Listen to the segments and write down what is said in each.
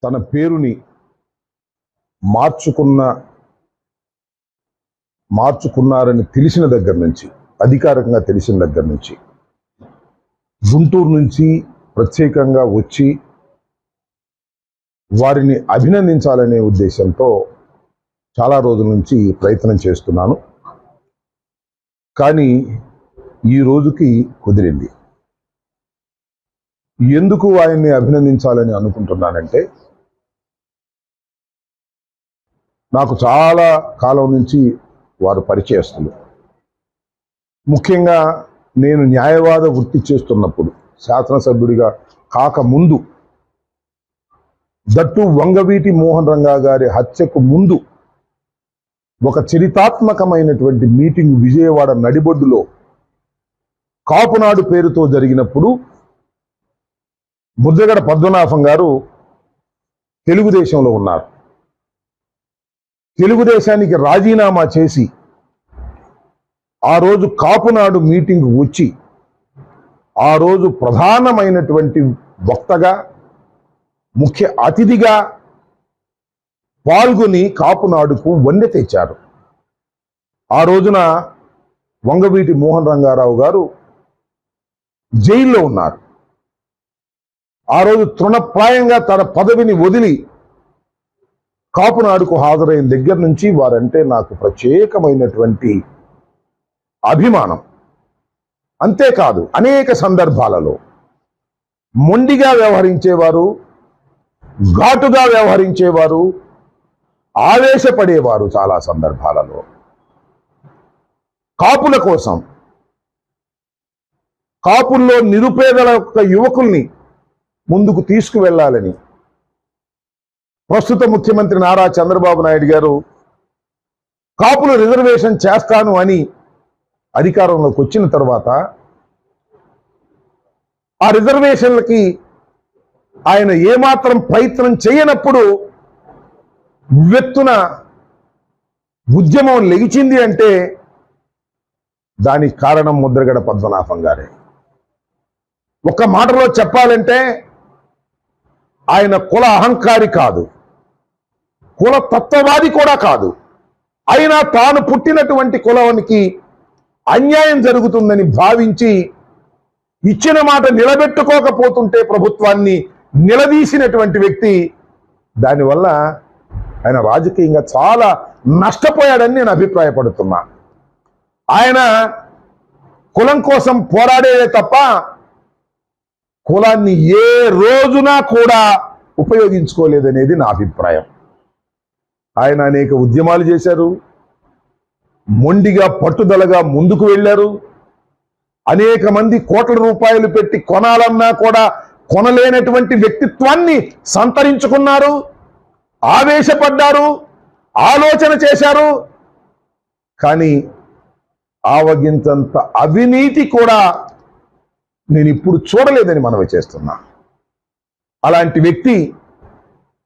తన పేరుని మార్చుకున్నారని తెలిసిన దగ్గర నుంచి, అధికారికంగా తెలిసిన దగ్గర నుంచి, గుంటూరు నుంచి ప్రత్యేకంగా వచ్చి వారిని అభినందించాలనే ఉద్దేశంతో చాలా రోజుల నుంచి ప్రయత్నం చేస్తున్నాను. కానీ ఈ రోజుకి కుదిరింది. ఎందుకు ఆయన్ని అభినందించాలని అనుకుంటున్నానంటే, నాకు చాలా కాలం నుంచి వారు పరిచయస్తులు. ముఖ్యంగా నేను న్యాయవాద వృత్తి చేస్తున్నప్పుడు, శాసనసభ్యుడిగా కాకముందు, దట్టు వంగవీటి మోహన్ రంగా గారి హత్యకు ముందు ఒక చరితాత్మకమైనటువంటి మీటింగ్ విజయవాడ నడిబొడ్డులో కాపునాడు పేరుతో జరిగినప్పుడు ముద్రగడ పద్మనాభం గారు తెలుగుదేశంలో ఉన్నారు. తెలుగుదేశానికి రాజీనామా చేసి ఆ రోజు కాపునాడు మీటింగ్ వచ్చి ఆ రోజు ప్రధానమైనటువంటి వక్తగా, ముఖ్య అతిథిగా పాల్గొని కాపునాడుకు వన్నె తెచ్చారు. ఆ రోజున వంగవీటి మోహన్ రంగారావు గారు జైల్లో ఉన్నారు. ఆ రోజు తృణప్రాయంగా తన పదవిని వదిలి కాపునాడుకు హాజరైన దగ్గర నుంచి వారంటే నాకు ప్రత్యేకమైనటువంటి అభిమానం. అంతేకాదు, అనేక సందర్భాలలో మొండిగా వ్యవహరించేవారు, ఘాటుగా వ్యవహరించేవారు, ఆవేశపడేవారు. చాలా సందర్భాలలో కాపుల కోసం, కాపుల్లో నిరుపేదల యొక్క యువకుల్ని ముందుకు తీసుకువెళ్ళాలని ప్రస్తుత ముఖ్యమంత్రి నారా చంద్రబాబు నాయుడు గారు కాపులు రిజర్వేషన్ చేస్తాను అని అధికారంలోకి వచ్చిన తర్వాత ఆ రిజర్వేషన్లకి ఆయన ఏమాత్రం ప్రయత్నం చేయనప్పుడు ఉవ్వెత్తున ఉద్యమం లెగిచింది అంటే దానికి కారణం ముద్రగడ పద్మనాభం గారే. ఒక మాటలో చెప్పాలంటే ఆయన కుల అహంకారి కాదు, కుల తత్వవాది కూడా కాదు. అయినా తాను పుట్టినటువంటి కులానికి అన్యాయం జరుగుతుందని భావించి ఇచ్చిన మాట నిలబెట్టుకోకపోతుంటే ప్రభుత్వాన్ని నిలదీసినటువంటి వ్యక్తి. దానివల్ల ఆయన రాజకీయంగా చాలా నష్టపోయాడని నేను అభిప్రాయపడుతున్నా. ఆయన కులం కోసం పోరాడేదే తప్ప కులాన్ని ఏ రోజున కూడా ఉపయోగించుకోలేదనేది నా అభిప్రాయం. ఆయన అనేక ఉద్యమాలు చేశారు, మొండిగా పట్టుదలగా ముందుకు వెళ్ళారు. అనేక మంది కోట్ల రూపాయలు పెట్టి కొనాలన్నా కూడా కొనలేనటువంటి వ్యక్తిత్వాన్ని సంతరించుకున్నారు, ఆవేశపడ్డారు, ఆలోచన చేశారు. కానీ ఆవగించంత అవినీతి కూడా నేను ఇప్పుడు చూడలేదని మనవి చేస్తున్నా. అలాంటి వ్యక్తి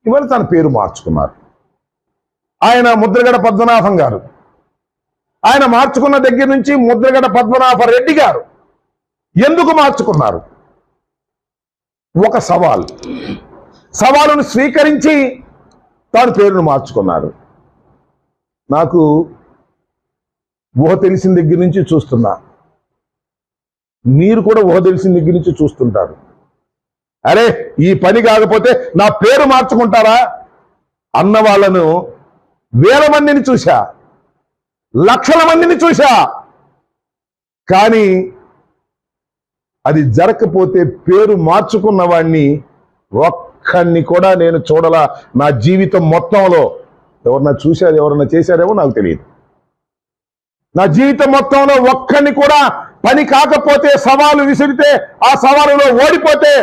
ఇవాళ తన పేరు మార్చుకున్నారు. ఆయన ముద్రగడ పద్మనాభం గారు. ఆయన మార్చుకున్న దగ్గర నుంచి ముద్రగడ పద్మనాభ రెడ్డి గారు. ఎందుకు మార్చుకున్నారు? ఒక సవాలును స్వీకరించి తాను పేరును మార్చుకున్నారు. నాకు ఊహ తెలిసిన దగ్గర నుంచి చూస్తున్నా, మీరు కూడా ఊహ తెలిసిన దగ్గర నుంచి చూస్తుంటారు. అరే ఈ పని కాకపోతే నా పేరు మార్చుకుంటారా అన్న వాళ్ళను వేల మందిని చూశా, లక్షల మందిని చూశా. కానీ అది జరగకపోతే పేరు మార్చుకున్న వాడిని ఒక్కడిని కూడా నేను చూడలా నా జీవితం మొత్తంలో. ఎవరన్నా చూశారు, ఎవరన్నా చేశారేమో నాకు తెలియదు. నా జీవితం మొత్తంలో ఒక్కడిని కూడా పని కాకపోతే, సవాలు విసిరితే ఆ సవాలులో ఓడిపోతే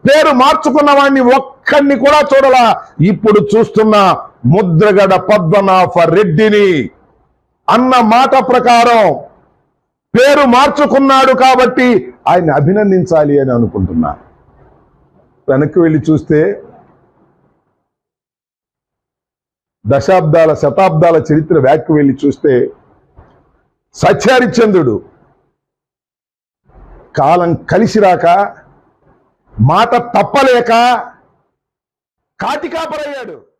పేరు మార్చుకున్న వాడిని ఒక్కడిని కూడా చూడలా. ఇప్పుడు చూస్తున్న ముద్రగడ పద్మనాభ రెడ్డిని అన్న మాట ప్రకారం పేరు మార్చుకున్నాడు కాబట్టి ఆయన అభినందించాలి అని అనుకుంటున్నా. వెనక్కి వెళ్ళి చూస్తే దశాబ్దాల శతాబ్దాల చరిత్ర వెనక్కి వెళ్ళి చూస్తే సత్యహరిశ్చంద్రుడు కాలం కలిసి రాక, మాట తప్పలేక, కాటికాపరయ్యాడు.